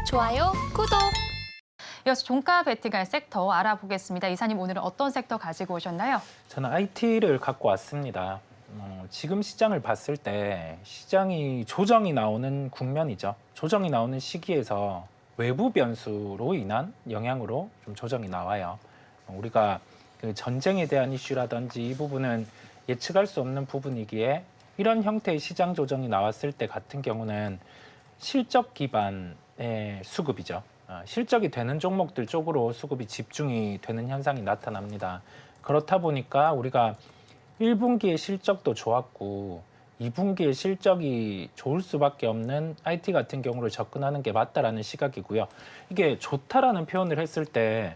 좋아요, 구독. 이어서 종가 베팅할 섹터 알아보겠습니다. 이사님, 오늘은 어떤 섹터 가지고 오셨나요? 저는 IT를 갖고 왔습니다. 지금 시장을 봤을 때 시장이 조정이 나오는 국면이죠. 조정이 나오는 시기에서 외부 변수로 인한 영향으로 좀 조정이 나와요. 우리가 그 전쟁에 대한 이슈라든지 이 부분은 예측할 수 없는 부분이기에 이런 형태의 시장 조정이 나왔을 때 같은 경우는 실적 기반의 수급이죠. 실적이 되는 종목들 쪽으로 수급이 집중이 되는 현상이 나타납니다. 그렇다 보니까 우리가 1분기의 실적도 좋았고 2분기의 실적이 좋을 수밖에 없는 IT 같은 경우를 접근하는 게 맞다라는 시각이고요. 이게 좋다라는 표현을 했을 때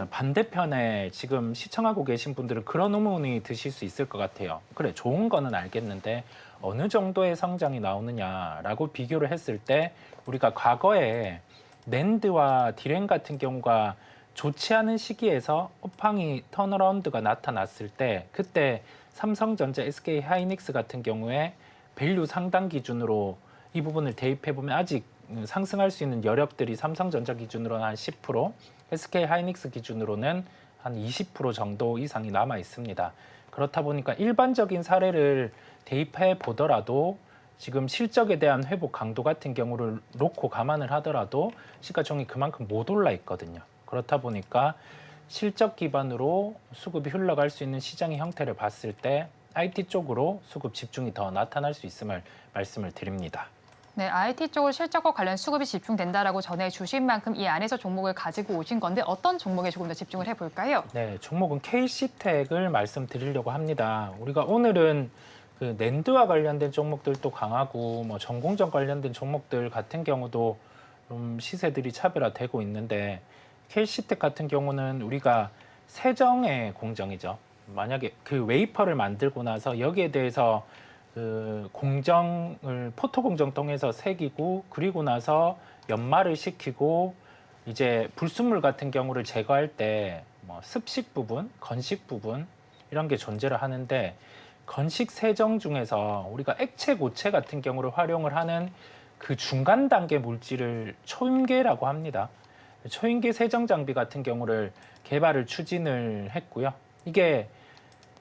반대편에 지금 시청하고 계신 분들은 그런 의문이 드실 수 있을 것 같아요. 그래, 좋은 거는 알겠는데 어느 정도의 성장이 나오느냐라고 비교를 했을 때 우리가 과거에 낸드와 디램 같은 경우가 좋지 않은 시기에서 업황이 턴어라운드가 나타났을 때 그때 삼성전자, SK 하이닉스 같은 경우에 밸류 상당 기준으로 이 부분을 대입해보면 아직 상승할 수 있는 여력들이 삼성전자 기준으로는 한 10%, SK 하이닉스 기준으로는 한 20% 정도 이상이 남아 있습니다. 그렇다 보니까 일반적인 사례를 대입해 보더라도 지금 실적에 대한 회복 강도 같은 경우를 놓고 감안을 하더라도 시가총이 그만큼 못 올라 있거든요. 그렇다 보니까 실적 기반으로 수급이 흘러갈 수 있는 시장의 형태를 봤을 때 IT 쪽으로 수급 집중이 더 나타날 수 있음을 말씀을 드립니다. 네, IT 쪽으로 실적과 관련 수급이 집중된다라고 전해주신 만큼 이 안에서 종목을 가지고 오신 건데 어떤 종목에 조금 더 집중을 해볼까요? 네, 종목은 KC텍을 말씀드리려고 합니다. 우리가 오늘은 그 낸드와 관련된 종목들도 강하고 뭐 전공정 관련된 종목들 같은 경우도 좀 시세들이 차별화되고 있는데 KC텍 같은 경우는 우리가 세정의 공정이죠. 만약에 그 웨이퍼를 만들고 나서 여기에 대해서 그 공정을 포토 공정 통해서 새기고 그리고 나서 연마를 시키고 이제 불순물 같은 경우를 제거할 때 뭐 습식 부분, 건식 부분 이런 게 존재를 하는데 건식 세정 중에서 우리가 액체 고체 같은 경우를 활용을 하는 그 중간 단계 물질을 초임계라고 합니다. 초임계 세정 장비 같은 경우를 개발을 추진을 했고요. 이게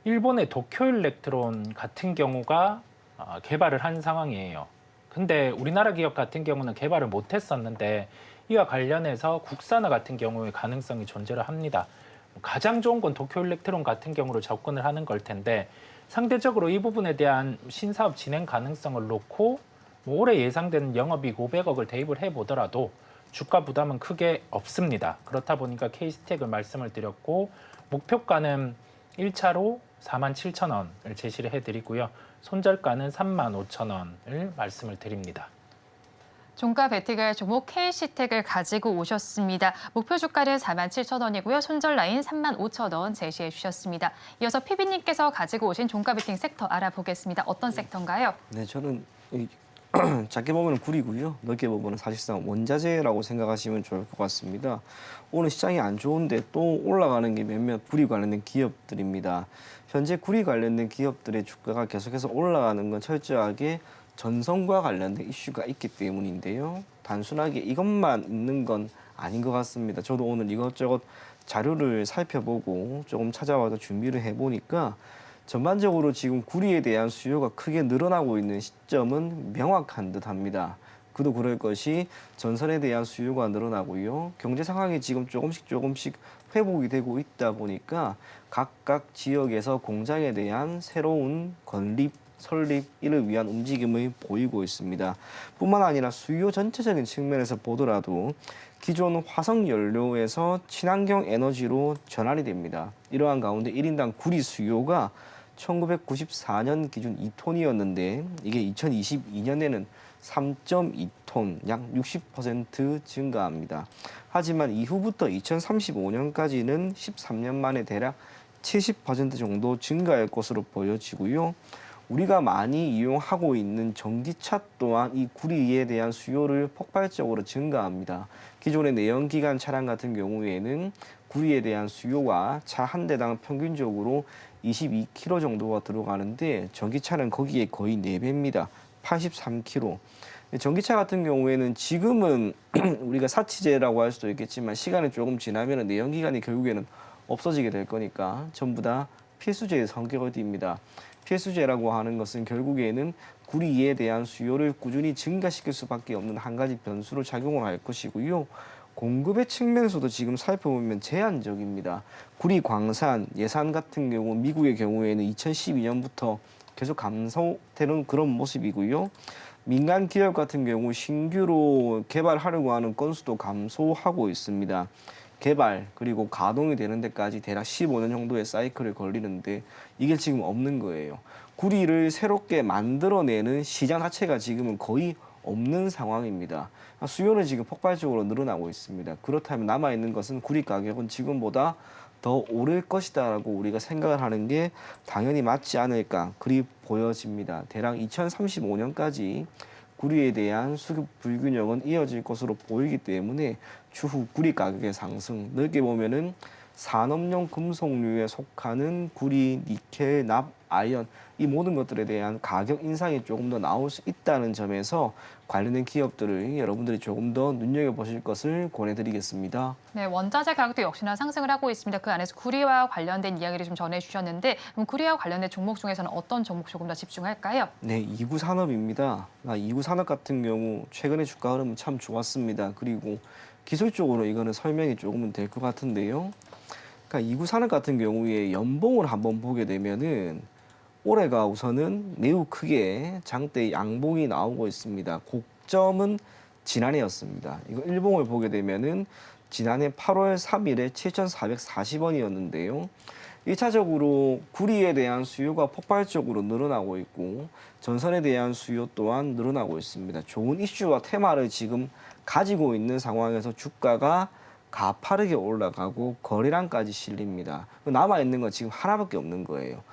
일본의 도쿄일렉트론 같은 경우가 개발을 한 상황이에요. 근데 우리나라 기업 같은 경우는 개발을 못 했었는데 이와 관련해서 국산화 같은 경우의 가능성이 존재를 합니다. 가장 좋은 건 도쿄일렉트론 같은 경우로 접근을 하는 걸 텐데 상대적으로 이 부분에 대한 신사업 진행 가능성을 놓고 뭐 올해 예상되는 영업이익 500억을 대입을 해보더라도 주가 부담은 크게 없습니다. 그렇다 보니까 KC텍을 말씀을 드렸고 목표가는 1차로 47,000원을 제시를 해드리고요. 손절가는 35,000원을 말씀을 드립니다. 종가 베팅할 종목 KC텍을 가지고 오셨습니다. 목표 주가는 47,000원이고요. 손절 라인 35,000원 제시해 주셨습니다. 이어서 PB님께서 가지고 오신 종가 베팅 섹터 알아보겠습니다. 어떤 섹터인가요? 네, 저는 작게 보면 구리고요. 넓게 보면 사실상 원자재라고 생각하시면 좋을 것 같습니다. 오늘 시장이 안 좋은데 또 올라가는 게 몇몇 구리 관련된 기업들입니다. 현재 구리 관련된 기업들의 주가가 계속해서 올라가는 건 철저하게 전선과 관련된 이슈가 있기 때문인데요. 단순하게 이것만 있는 건 아닌 것 같습니다. 저도 오늘 이것저것 자료를 살펴보고 조금 찾아와서 준비를 해보니까 전반적으로 지금 구리에 대한 수요가 크게 늘어나고 있는 시점은 명확한 듯합니다. 그도 그럴 것이 전선에 대한 수요가 늘어나고요. 경제 상황이 지금 조금씩 회복이 되고 있다 보니까 각각 지역에서 공장에 대한 새로운 건립, 설립 이를 위한 움직임을 보이고 있습니다. 뿐만 아니라 수요 전체적인 측면에서 보더라도 기존 화석 연료에서 친환경 에너지로 전환이 됩니다. 이러한 가운데 1인당 구리 수요가 1994년 기준 2톤이었는데 이게 2022년에는 3.2톤, 약 60% 증가합니다. 하지만 이후부터 2035년까지는 13년 만에 대략 70% 정도 증가할 것으로 보여지고요. 우리가 많이 이용하고 있는 전기차 또한 이 구리에 대한 수요를 폭발적으로 증가합니다. 기존의 내연기관 차량 같은 경우에는 구리에 대한 수요가 차 한 대당 평균적으로 22kg 정도가 들어가는데 전기차는 거기에 거의 4배입니다. 83kg. 전기차 같은 경우에는 지금은 우리가 사치제라고 할 수도 있겠지만 시간이 조금 지나면 내연기관이 결국에는 없어지게 될 거니까 전부 다 필수제의 성격을 띱니다. 필수제라고 하는 것은 결국에는 구리에 대한 수요를 꾸준히 증가시킬 수밖에 없는 한 가지 변수로 작용을 할 것이고요. 공급의 측면에서도 지금 살펴보면 제한적입니다. 구리 광산, 예산 같은 경우 미국의 경우에는 2012년부터 계속 감소되는 그런 모습이고요. 민간 기업 같은 경우 신규로 개발하려고 하는 건수도 감소하고 있습니다. 개발 그리고 가동이 되는 데까지 대략 15년 정도의 사이클을 걸리는데 이게 지금 없는 거예요. 구리를 새롭게 만들어내는 시장 자체가 지금은 거의 없는 상황입니다. 수요는 지금 폭발적으로 늘어나고 있습니다. 그렇다면 남아있는 것은 구리 가격은 지금보다 더 오를 것이다라고 우리가 생각을 하는 게 당연히 맞지 않을까 그리 보여집니다. 대략 2035년까지 구리에 대한 수급 불균형은 이어질 것으로 보이기 때문에 추후 구리 가격의 상승, 넓게 보면은 산업용 금속류에 속하는 구리, 니켈, 납, 아이언 이 모든 것들에 대한 가격 인상이 조금 더 나올 수 있다는 점에서 관련된 기업들을 여러분들이 조금 더 눈여겨보실 것을 권해드리겠습니다. 네, 원자재 가격도 역시나 상승을 하고 있습니다. 그 안에서 구리와 관련된 이야기를 좀 전해주셨는데 그럼 구리와 관련된 종목 중에서는 어떤 종목 조금 더 집중할까요? 네, 이구 산업입니다. 이구 산업 같은 경우 최근에 주가 흐름은 참 좋았습니다. 그리고 기술적으로 이거는 설명이 조금은 될 것 같은데요. 그러니까 이구 산업 같은 경우에 연봉을 한번 보게 되면은 올해가 우선은 매우 크게 장대 양봉이 나오고 있습니다. 고점은 지난해였습니다. 이거 일봉을 보게 되면은 지난해 8월 3일에 7,440원이었는데요. 1차적으로 구리에 대한 수요가 폭발적으로 늘어나고 있고 전선에 대한 수요 또한 늘어나고 있습니다. 좋은 이슈와 테마를 지금 가지고 있는 상황에서 주가가 가파르게 올라가고 거래량까지 실립니다. 남아있는 건 지금 하나밖에 없는 거예요.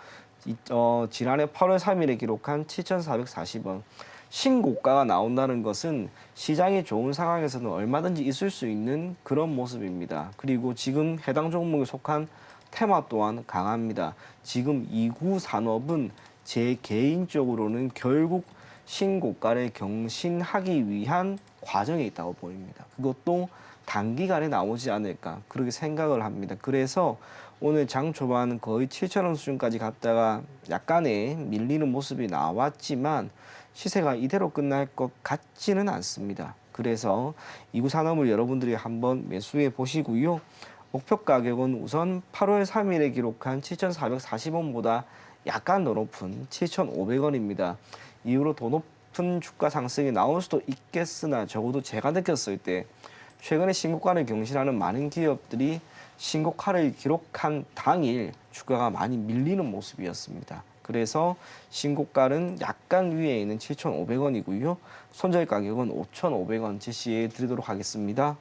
지난해 8월 3일에 기록한 7,440원. 신고가가 나온다는 것은 시장이 좋은 상황에서는 얼마든지 있을 수 있는 그런 모습입니다. 그리고 지금 해당 종목에 속한 테마 또한 강합니다. 지금 이구 산업은 제 개인적으로는 결국 신고가를 경신하기 위한 과정에 있다고 보입니다. 그것도 단기간에 나오지 않을까 그렇게 생각을 합니다. 그래서 오늘 장 초반 거의 7,000원 수준까지 갔다가 약간의 밀리는 모습이 나왔지만 시세가 이대로 끝날 것 같지는 않습니다. 그래서 이구 산업을 여러분들이 한번 매수해 보시고요. 목표 가격은 우선 8월 3일에 기록한 7,440원보다 약간 더 높은 7,500원입니다. 이후로 더 높은 주가 상승이 나올 수도 있겠으나 적어도 제가 느꼈을 때 최근에 신고가를 경신하는 많은 기업들이 신고가를 기록한 당일 주가가 많이 밀리는 모습이었습니다. 그래서 신고가는 약간 위에 있는 7,500원이고요. 손절 가격은 5,500원 제시해 드리도록 하겠습니다.